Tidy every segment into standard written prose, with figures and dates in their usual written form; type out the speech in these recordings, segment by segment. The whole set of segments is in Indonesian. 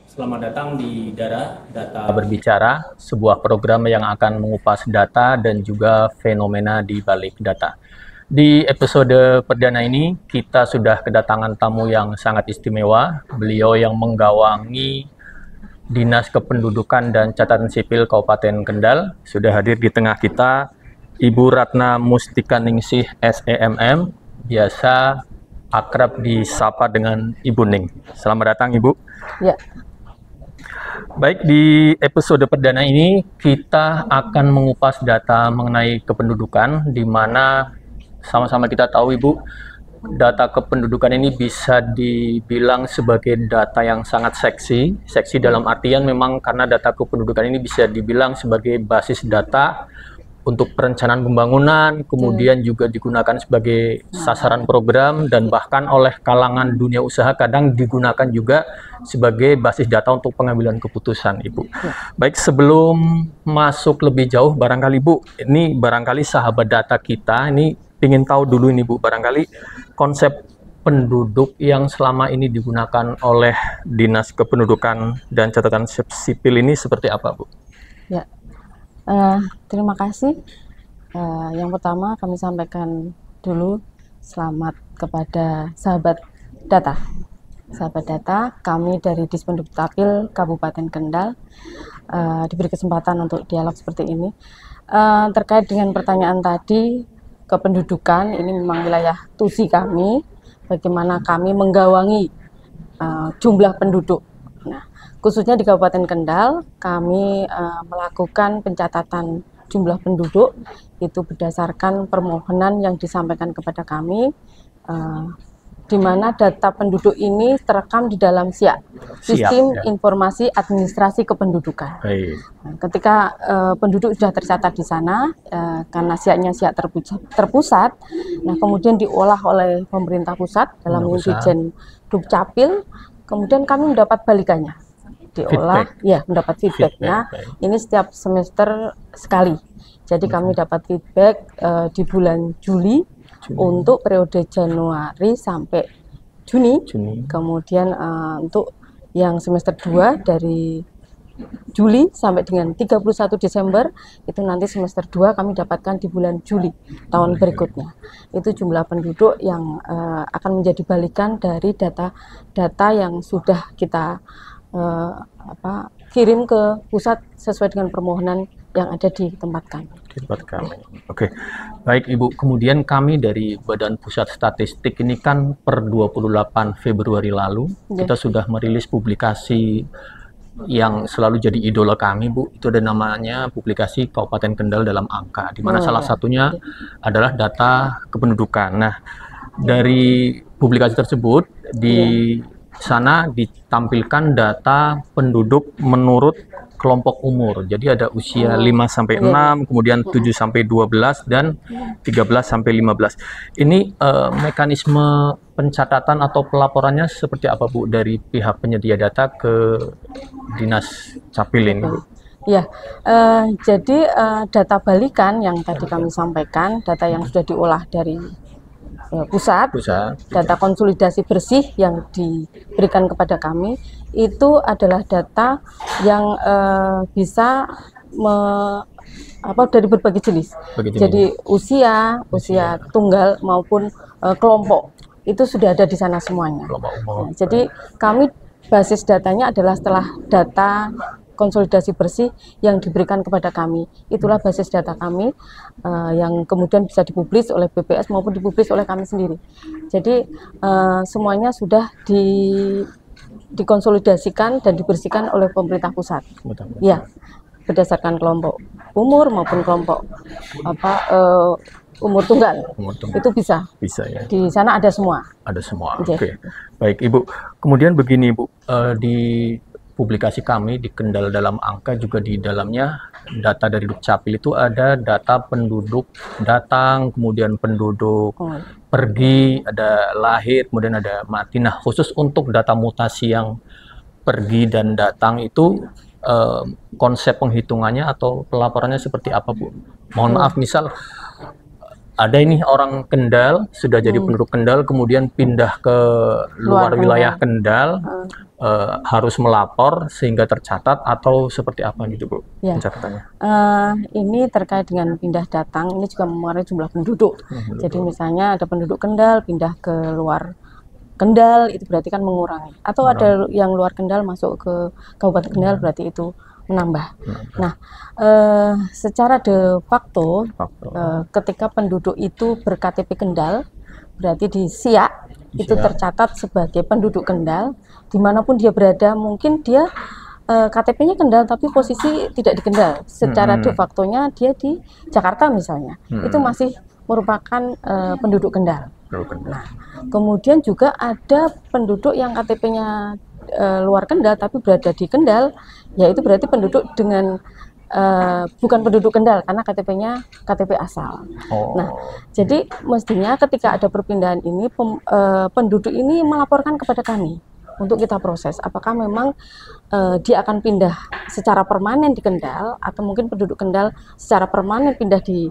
Selamat datang di Data Berbicara, sebuah program yang akan mengupas data dan juga fenomena di balik data. Di episode perdana ini, kita sudah kedatangan tamu yang sangat istimewa. Beliau yang menggawangi Dinas Kependudukan dan Catatan Sipil Kabupaten Kendal. Sudah hadir di tengah kita, Ibu Ratna Mustika Ningsih SEMM, biasa akrab disapa dengan Ibu Ning. Selamat datang, Ibu. Ya. Baik, di episode perdana ini kita akan mengupas data mengenai kependudukan, di mana sama-sama kita tahu, Ibu, data kependudukan ini bisa dibilang sebagai data yang sangat seksi. Seksi dalam artian memang karena data kependudukan ini bisa dibilang sebagai basis data untuk perencanaan pembangunan, kemudian juga digunakan sebagai sasaran program, dan bahkan oleh kalangan dunia usaha kadang digunakan juga sebagai basis data untuk pengambilan keputusan, Ibu. Baik, sebelum masuk lebih jauh, barangkali Bu, ini barangkali sahabat data kita, ini ingin tahu dulu ini Bu, barangkali konsep penduduk yang selama ini digunakan oleh Dinas Kependudukan dan Catatan Sipil ini seperti apa, Bu? Ya. Terima kasih. Yang pertama kami sampaikan dulu selamat kepada sahabat data. Sahabat data, kami dari Dispenduk Capil Kabupaten Kendal diberi kesempatan untuk dialog seperti ini. Terkait dengan pertanyaan tadi, kependudukan ini memang wilayah tusi kami, bagaimana kami menggawangi jumlah penduduk. Nah, khususnya di Kabupaten Kendal, kami melakukan pencatatan jumlah penduduk itu berdasarkan permohonan yang disampaikan kepada kami, di mana data penduduk ini terekam di dalam SIAK, Sistem Informasi Administrasi Kependudukan. Nah, ketika penduduk sudah tercatat di sana, karena SIAK-nya SIAK terpusat, nah kemudian diolah oleh pemerintah pusat dalam Dirjen Dukcapil. Kemudian kami mendapat balikannya, diolah, ya mendapat feedbacknya. Ini setiap semester sekali. Jadi kami dapat feedback di bulan Juli untuk periode Januari sampai Juni. Kemudian untuk yang semester 2 dari Juli sampai dengan 31 Desember, itu nanti semester 2 kami dapatkan di bulan Juli tahun berikutnya. Itu jumlah penduduk yang akan menjadi balikan dari data yang sudah kita kirim ke pusat sesuai dengan permohonan yang ada di tempat kami. Oke, baik Ibu. Kemudian kami dari Badan Pusat Statistik ini kan per 28 Februari lalu kita sudah merilis publikasi yang selalu jadi idola kami, Bu. Itu ada namanya publikasi Kabupaten Kendal dalam Angka, di mana salah satunya adalah data kependudukan. Nah, dari publikasi tersebut di sana ditampilkan data penduduk menurut kelompok umur. Jadi ada usia 5 sampai 6, kemudian 7 sampai 12 dan 13 sampai 15. Ini mekanisme pencatatan atau pelaporannya seperti apa, Bu, dari pihak penyedia data ke Dinas Capil ini, Bu? Ya, jadi data balikan yang tadi kami sampaikan, data yang sudah diolah dari pusat, data konsolidasi bersih yang diberikan kepada kami, itu adalah data yang bisa dari berbagai jenis. Jadi usia tunggal maupun kelompok itu sudah ada di sana semuanya. Nah, jadi kami basis datanya adalah setelah data konsolidasi bersih yang diberikan kepada kami. Itulah basis data kami yang kemudian bisa dipublis oleh BPS maupun dipublis oleh kami sendiri. Jadi semuanya sudah dikonsolidasikan dan dibersihkan oleh pemerintah pusat. Ya, berdasarkan kelompok umur maupun kelompok umur tunggal. Itu bisa ya. Di sana ada semua. Ada semua. Oke. Baik, Ibu. Kemudian begini, Bu, di publikasi kami di Kendal dalam Angka juga di dalamnya data dari Dukcapil itu ada data penduduk datang, kemudian penduduk pergi, ada lahir, kemudian ada mati. Nah, khusus untuk data mutasi yang pergi dan datang itu konsep penghitungannya atau pelaporannya seperti apa, Bu? Mohon maaf, misal ada ini orang Kendal, sudah jadi penduduk Kendal, kemudian pindah ke luar wilayah Kendal, harus melapor sehingga tercatat atau seperti apa gitu Bu Ya. pencatatannya? Ini terkait dengan pindah datang, ini juga mempengaruhi jumlah penduduk. Jadi misalnya ada penduduk Kendal pindah ke luar Kendal, itu berarti kan mengurangi. Atau ada yang luar Kendal masuk ke Kabupaten Kendal, berarti itu menambah. Nah, secara de facto, ketika penduduk itu ber-KTP Kendal, berarti di Siak itu tercatat sebagai penduduk Kendal, dimanapun dia berada. Mungkin dia KTP-nya Kendal tapi posisi tidak di Kendal, secara de facto-nya dia di Jakarta misalnya, itu masih merupakan penduduk Kendal. Nah, kemudian juga ada penduduk yang KTP-nya luar Kendal tapi berada di Kendal, yaitu berarti penduduk dengan bukan penduduk Kendal karena KTP-nya KTP asal. Nah, jadi mestinya ketika ada perpindahan ini penduduk ini melaporkan kepada kami untuk kita proses apakah memang dia akan pindah secara permanen di Kendal, atau mungkin penduduk Kendal secara permanen pindah di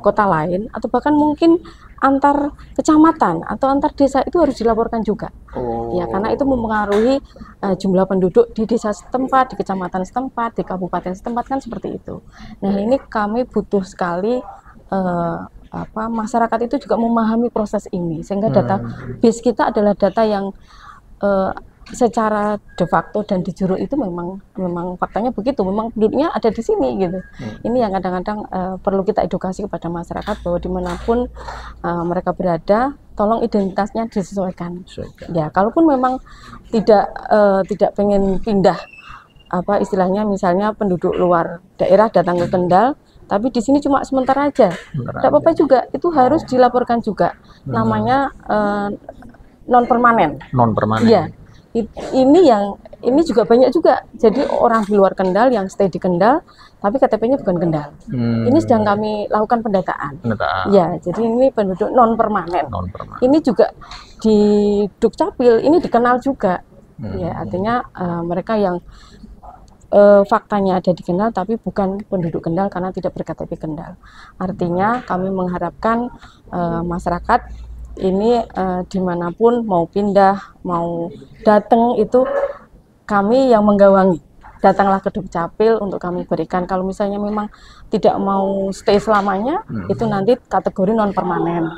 kota lain, atau bahkan mungkin antar kecamatan atau antar desa itu harus dilaporkan juga. Ya, karena itu mempengaruhi jumlah penduduk di desa setempat, di kecamatan setempat, di kabupaten setempat, kan seperti itu. Nah, ini kami butuh sekali masyarakat itu juga memahami proses ini, sehingga data base kita adalah data yang secara de facto dan di juru itu memang faktanya begitu, memang penduduknya ada di sini gitu. Ini yang kadang-kadang perlu kita edukasi kepada masyarakat bahwa dimanapun mereka berada, tolong identitasnya disesuaikan. Ya, kalaupun memang tidak pengen pindah, istilahnya misalnya penduduk luar daerah datang ke Kendal, tapi di sini cuma sementara aja, tidak apa-apa juga, itu harus dilaporkan juga. Namanya non permanen. Iya. Ini juga banyak juga. Jadi orang di luar Kendal yang stay di Kendal tapi KTP-nya bukan Kendal. Ini sedang kami lakukan pendataan. Ya, jadi ini penduduk non permanen. Ini juga di Dukcapil ini dikenal juga. Ya, artinya mereka yang faktanya ada di Kendal tapi bukan penduduk Kendal karena tidak ber-KTP Kendal. Artinya kami mengharapkan masyarakat ini dimanapun mau pindah, mau datang, itu kami yang menggawangi. Datanglah ke Dukcapil untuk kami berikan. Kalau misalnya memang tidak mau stay selamanya, itu nanti kategori non permanen.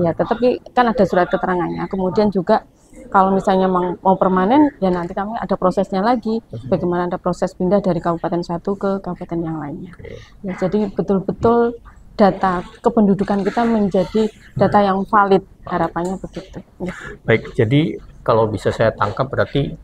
Ya, tetapi kan ada surat keterangannya. Kemudian juga kalau misalnya mau permanen, ya nanti kami ada prosesnya lagi. Bagaimana ada proses pindah dari kabupaten satu ke kabupaten yang lainnya. Ya, jadi betul-betul data kependudukan kita menjadi data yang valid, harapannya begitu. Ya. Baik, jadi kalau bisa saya tangkap berarti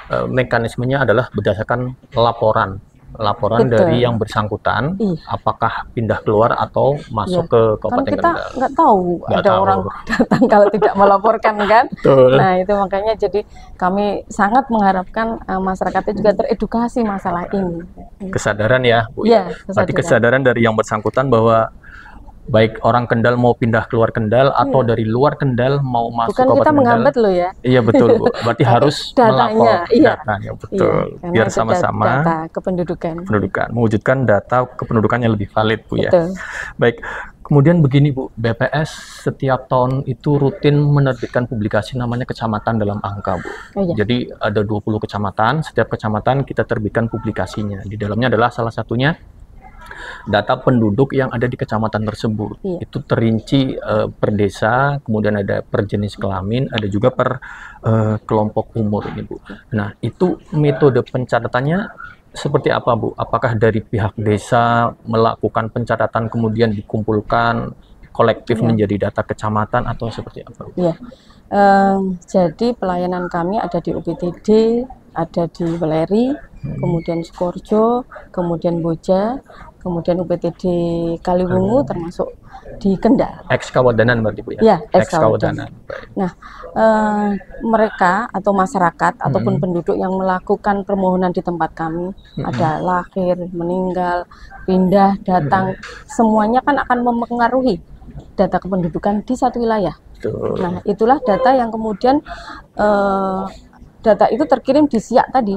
mekanismenya adalah berdasarkan laporan Betul. dari yang bersangkutan, apakah pindah keluar atau masuk ke Kabupaten Kendal. Kan kita nggak tahu ada orang datang kalau tidak melaporkan kan. Betul. Nah, itu makanya jadi kami sangat mengharapkan masyarakatnya juga teredukasi masalah ini. Kesadaran ya, Bu. Ya, berarti kesadaran dari yang bersangkutan bahwa baik orang Kendal mau pindah keluar Kendal atau dari luar Kendal mau masuk Bukan Kabupaten kita Kendal. menghambat loh ya. Iya betul, Bu. Berarti harus melapor datanya, betul. Iya, biar sama-sama data kependudukan. Mewujudkan data kependudukan yang lebih valid, Bu ya. Betul. Baik. Kemudian begini, Bu, BPS setiap tahun itu rutin menerbitkan publikasi namanya kecamatan dalam angka, Bu. Jadi ada 20 kecamatan, setiap kecamatan kita terbitkan publikasinya. Di dalamnya adalah salah satunya data penduduk yang ada di kecamatan tersebut. Itu terinci per desa, kemudian ada per jenis kelamin, ada juga per kelompok umur ini, Bu. Nah, itu metode pencatatannya seperti apa, Bu? Apakah dari pihak desa melakukan pencatatan kemudian dikumpulkan kolektif menjadi data kecamatan atau seperti apa, Bu? Iya. Jadi pelayanan kami ada di UPTD, ada di Weleri, kemudian Sukoharjo, kemudian Boja, kemudian UPTD Kaliwungu, termasuk di Kendal. Ex-Kawadanan berarti, Bu ya? Ya, ex-Kawadanan. Nah, mereka atau masyarakat ataupun penduduk yang melakukan permohonan di tempat kami, ada lahir, meninggal, pindah, datang, semuanya kan akan mempengaruhi data kependudukan di satu wilayah. Nah, itulah data yang kemudian data itu terkirim di SIAK tadi,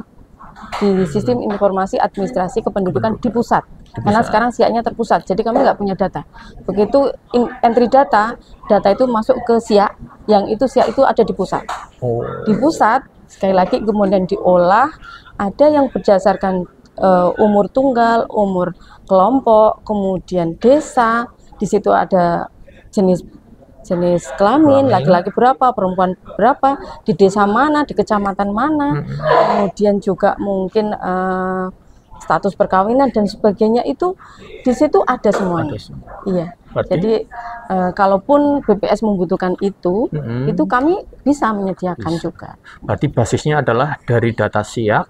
di Sistem Informasi Administrasi Kependudukan di pusat. Karena sekarang SIAK-nya terpusat, jadi kami nggak punya data. Begitu entry data itu masuk ke SIAK, yang itu SIAK itu ada di pusat. Di pusat, sekali lagi kemudian diolah, ada yang berdasarkan umur tunggal, umur kelompok, kemudian desa, di situ ada jenis kelamin, laki-laki berapa, perempuan berapa, di desa mana, di kecamatan mana, kemudian juga mungkin status perkawinan dan sebagainya, itu di situ ada semuanya. Iya. Berarti, jadi kalaupun BPS membutuhkan itu kami bisa menyediakan juga. Berarti basisnya adalah dari data siap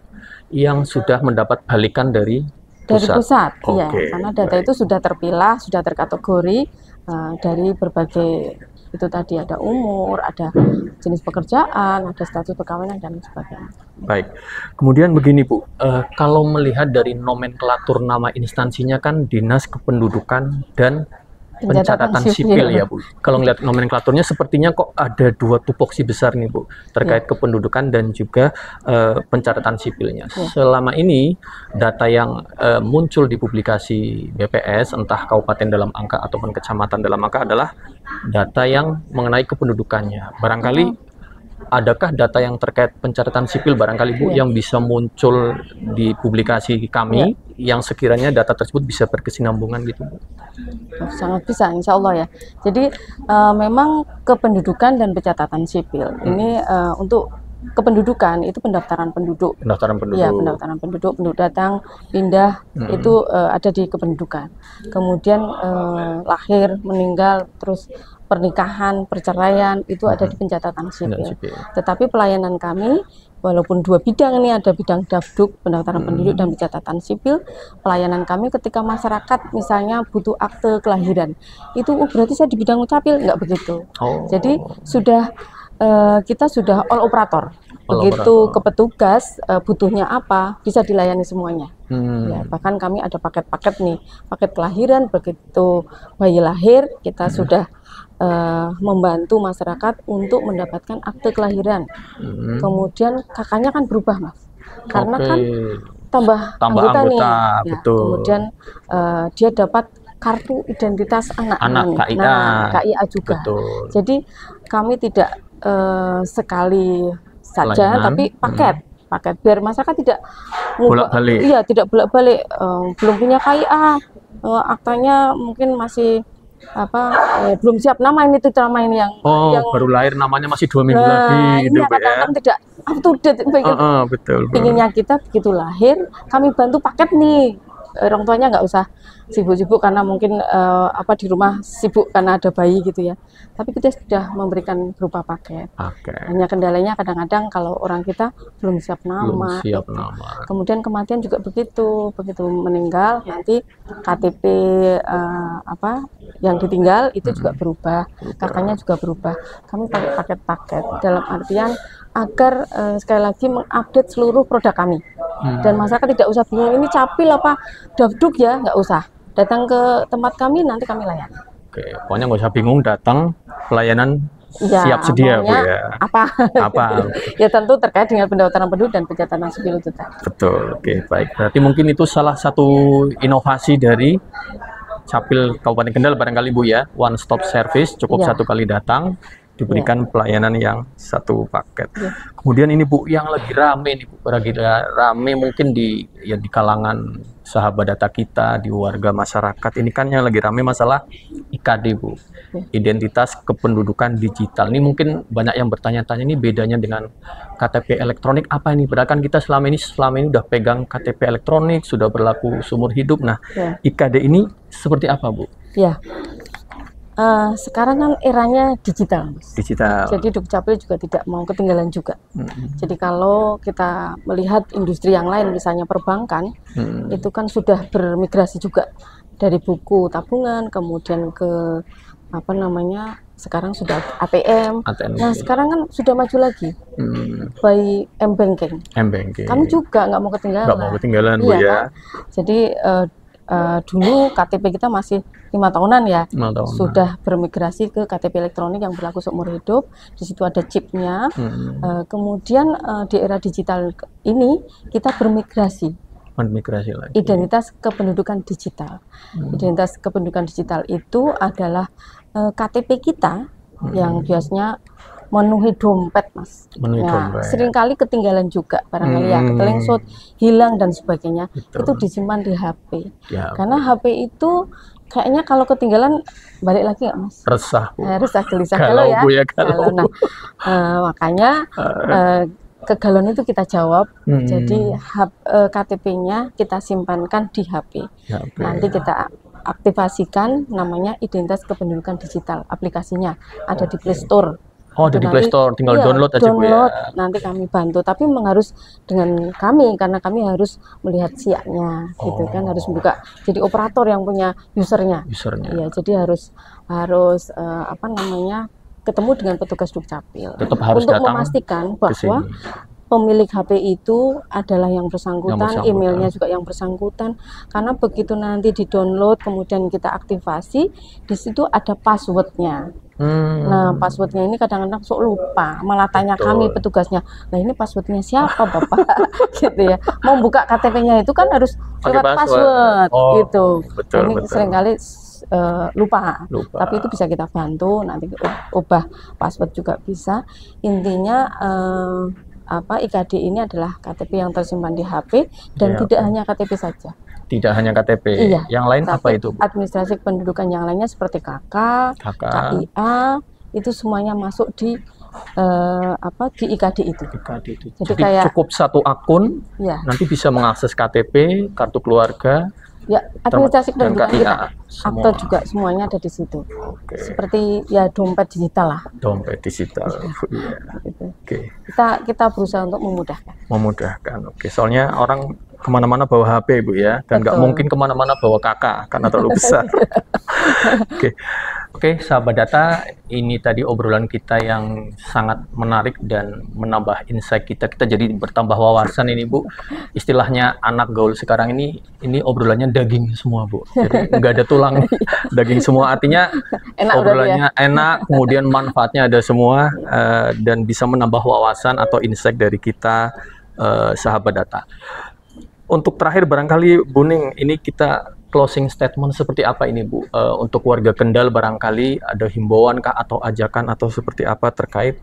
yang sudah mendapat balikan dari pusat. Iya, karena data itu sudah terpilah, sudah terkategori dari berbagai, itu tadi ada umur, ada jenis pekerjaan, ada status perkawinan dan sebagainya. Baik, kemudian begini Bu, kalau melihat dari nomenklatur nama instansinya kan Dinas Kependudukan dan Pencatatan Sipil ya Bu. Kalau ngelihat nomenklaturnya sepertinya kok ada dua tupoksi besar nih Bu, terkait kependudukan dan juga pencatatan sipilnya. Selama ini data yang muncul di publikasi BPS, entah kabupaten dalam angka ataupun kecamatan dalam angka, adalah data yang mengenai kependudukannya. Barangkali adakah data yang terkait pencatatan sipil barangkali Bu yang bisa muncul di publikasi kami yang sekiranya data tersebut bisa berkesinambungan gitu Bu? Sangat bisa, insya Allah ya. Jadi memang kependudukan dan pencatatan sipil ini untuk kependudukan itu pendaftaran penduduk. Iya, pendaftaran penduduk datang, pindah, itu ada di kependudukan. Kemudian lahir, meninggal, terus pernikahan, perceraian, itu ada di pencatatan sipil. Tetapi pelayanan kami, walaupun dua bidang ini, ada bidang Dafduk, pendaftaran penduduk, dan pencatatan sipil, pelayanan kami ketika masyarakat misalnya butuh akte kelahiran, itu berarti saya di bidang Capil, nggak begitu. Jadi kita sudah all operator. Begitu ke petugas butuhnya apa, bisa dilayani semuanya. Ya, bahkan kami ada paket-paket nih, paket kelahiran, begitu bayi lahir kita sudah membantu masyarakat untuk mendapatkan akte kelahiran. Kemudian kakaknya kan berubah Mas, karena kan tambah anggota nih. Ya, kemudian dia dapat kartu identitas anak KIA. Nah, KIA juga. Jadi kami tidak sekali saja, tapi paket biar masyarakat tidak bolak-balik. Iya, tidak bolak-balik. Belum punya KIA, aktanya mungkin masih belum siap nama ini yang baru lahir namanya masih 2 minggu lagi gitu Bu ya. Kan tidak up to date betul. Pinginnya kita begitu lahir kami bantu paket nih, orang tuanya nggak usah sibuk-sibuk karena mungkin di rumah sibuk karena ada bayi gitu ya. Tapi kita sudah memberikan berupa paket. Hanya kendalanya kadang-kadang kalau orang kita belum siap nama. Kemudian kematian juga begitu meninggal nanti KTP yang ditinggal itu juga berubah, kakaknya juga berubah. Kami pakai paket-paket dalam artian agar sekali lagi mengupdate seluruh produk kami. Dan masyarakat tidak usah bingung ini Capil apa Dafduk ya, nggak usah. Datang ke tempat kami, nanti kami layani. Pokoknya nggak usah bingung, datang, pelayanan siap sedia Bu ya. Apa? Ya tentu terkait dengan pendaftaran penduduk dan pencatatan sipil itu tadi. Betul, baik. Berarti mungkin itu salah satu inovasi dari Capil Kabupaten Kendal barangkali Bu ya, one stop service, cukup satu kali datang, diberikan pelayanan yang satu paket. Kemudian ini Bu, yang lagi rame nih Bu, lagi rame mungkin di kalangan sahabat data kita, di warga masyarakat, ini kan yang lagi rame masalah IKD Bu, identitas kependudukan digital. Ini mungkin banyak yang bertanya-tanya, ini bedanya dengan KTP elektronik apa ini? Padahal kan kita selama ini udah pegang KTP elektronik, sudah berlaku seumur hidup. Nah, IKD ini seperti apa Bu? Ya, sekarang kan eranya digital, Mas. Jadi Dukcapil juga tidak mau ketinggalan juga. Jadi kalau kita melihat industri yang lain, misalnya perbankan, itu kan sudah bermigrasi juga dari buku tabungan, kemudian ke sekarang sudah ATM. Nah sekarang kan sudah maju lagi by M-Banking. Kami juga nggak mau ketinggalan. Bu ya. Kan? Jadi dulu KTP kita masih 5 tahunan ya, sudah bermigrasi ke KTP elektronik yang berlaku seumur hidup. Di situ ada chipnya. Kemudian di era digital ini kita bermigrasi lagi. Identitas kependudukan digital. Identitas kependudukan digital itu adalah KTP kita yang biasanya memenuhi dompet, Mas. Menuhi Nah, dompet. seringkali ketinggalan juga barangkali ya, ketelengsut, hilang dan sebagainya. Betul. Itu disimpan di HP. Di HP. Karena HP itu kayaknya kalau ketinggalan balik lagi nggak, Mas? Resah, Bu. Resah gelisah Galau, ya. Bu, ya, galau. Nah, makanya kegalauan itu kita jawab. Jadi KTP-nya kita simpankan di HP. Nanti kita aktifasikan namanya identitas kependudukan digital. Aplikasinya ada di Play Store. Oh, ada di Play Store, tinggal download aja, Bu, ya. Nanti kami bantu, tapi memang harus dengan kami karena kami harus melihat siaknya, gitu kan, harus membuka. Jadi operator yang punya usernya. Iya, jadi harus apa namanya, ketemu dengan petugas Dukcapil tetap harus untuk datang memastikan bahwa pemilik HP itu adalah yang bersangkutan, emailnya juga yang bersangkutan. Karena begitu nanti di-download, kemudian kita aktivasi, di situ ada passwordnya. Nah, passwordnya ini kadang-kadang sok lupa, malah tanya kami petugasnya, nah ini passwordnya siapa Bapak? Gitu ya. Mau buka KTP-nya itu kan harus lewat password, gitu. Nah, ini seringkali lupa, tapi itu bisa kita bantu, nanti ubah password juga bisa. Intinya IKD ini adalah KTP yang tersimpan di HP dan tidak hanya KTP saja. Tidak hanya KTP, yang lain apa itu, Bu? Administrasi kependudukan yang lainnya seperti KK, KIA, itu semuanya masuk di di IKD itu. Jadi kayak cukup satu akun, nanti bisa mengakses KTP, kartu keluarga, administrasi kependudukan kita, akte juga semuanya ada di situ. Seperti ya dompet digital lah. Dompet digital. Gitu. Kita berusaha untuk memudahkan. Soalnya orang kemana-mana bawa HP, Bu, ya, dan nggak mungkin kemana-mana bawa kakak karena terlalu besar. Oke, sahabat data, ini tadi obrolan kita yang sangat menarik dan menambah insight kita jadi bertambah wawasan ini, Bu. Istilahnya anak gaul sekarang ini obrolannya daging semua, Bu, jadi nggak ada tulang, daging semua, artinya obrolannya enak, kemudian manfaatnya ada semua, dan bisa menambah wawasan atau insight dari kita, sahabat data. Untuk terakhir barangkali Bu Ning, ini kita closing statement seperti apa ini, Bu? Untuk warga Kendal barangkali ada himbauan kah atau ajakan atau seperti apa terkait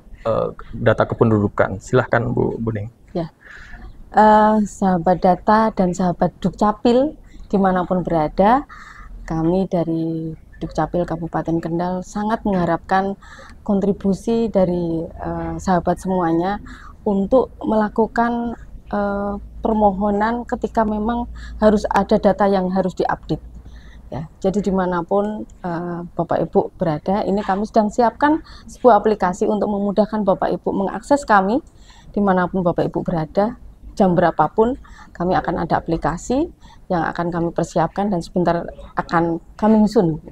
data kependudukan? Silahkan Bu Ning. Ya, sahabat data dan sahabat Dukcapil dimanapun berada, kami dari Dukcapil Kabupaten Kendal sangat mengharapkan kontribusi dari sahabat semuanya untuk melakukan permohonan ketika memang harus ada data yang harus diupdate. Ya, jadi dimanapun Bapak Ibu berada, ini kami sedang siapkan sebuah aplikasi untuk memudahkan Bapak Ibu mengakses kami dimanapun Bapak Ibu berada, jam berapapun kami akan ada aplikasi yang akan kami persiapkan dan sebentar akan coming soon.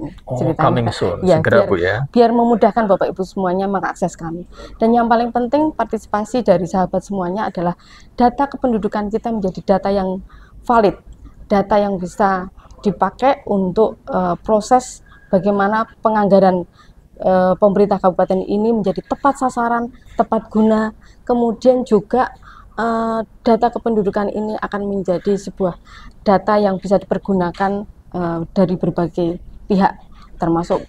Coming soon, ya, segera, Bu, ya. Biar memudahkan Bapak Ibu semuanya mengakses kami. Dan yang paling penting partisipasi dari sahabat semuanya adalah data kependudukan kita menjadi data yang valid, data yang bisa dipakai untuk proses bagaimana penganggaran pemerintah kabupaten ini menjadi tepat sasaran, tepat guna, kemudian juga data kependudukan ini akan menjadi sebuah data yang bisa dipergunakan dari berbagai pihak, termasuk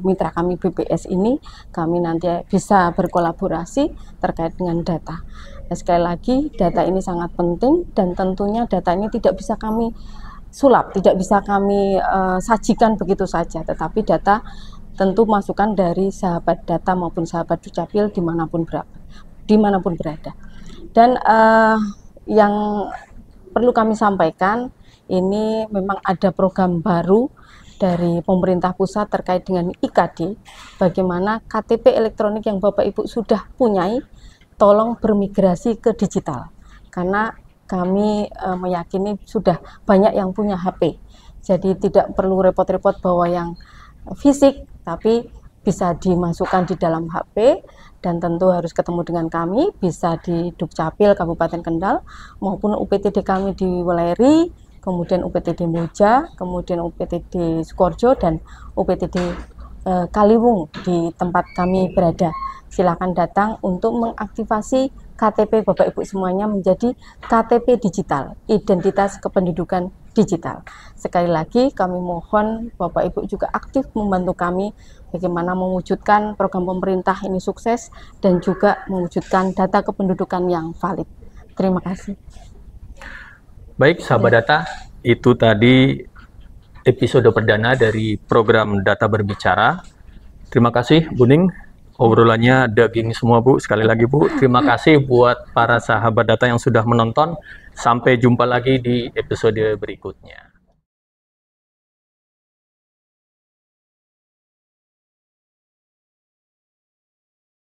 mitra kami BPS ini, kami nanti bisa berkolaborasi terkait dengan data. Nah, sekali lagi, data ini sangat penting dan tentunya data ini tidak bisa kami sulap, tidak bisa kami sajikan begitu saja, tetapi data tentu masukan dari sahabat data maupun sahabat Dukcapil dimanapun berada. Dan yang perlu kami sampaikan, ini memang ada program baru dari pemerintah pusat terkait dengan IKD, bagaimana KTP elektronik yang Bapak Ibu sudah punyai, tolong bermigrasi ke digital. Karena kami meyakini sudah banyak yang punya HP, jadi tidak perlu repot-repot bawa yang fisik, tapi bisa dimasukkan di dalam HP, dan tentu harus ketemu dengan kami, bisa di Dukcapil Kabupaten Kendal maupun UPTD kami di Weleri, kemudian UPTD Moja, kemudian UPTD Sukoharjo, dan UPTD Kaliwung di tempat kami berada. Silakan datang untuk mengaktifasi KTP Bapak Ibu semuanya menjadi KTP digital, identitas kependudukan digital. Sekali lagi kami mohon Bapak Ibu juga aktif membantu kami bagaimana mewujudkan program pemerintah ini sukses dan juga mewujudkan data kependudukan yang valid. Terima kasih. Baik, sahabat data, itu tadi episode perdana dari program Data Berbicara. Terima kasih, Bu Ning. Obrolannya daging semua, Bu. Sekali lagi, Bu, terima kasih buat para sahabat data yang sudah menonton. Sampai jumpa lagi di episode berikutnya.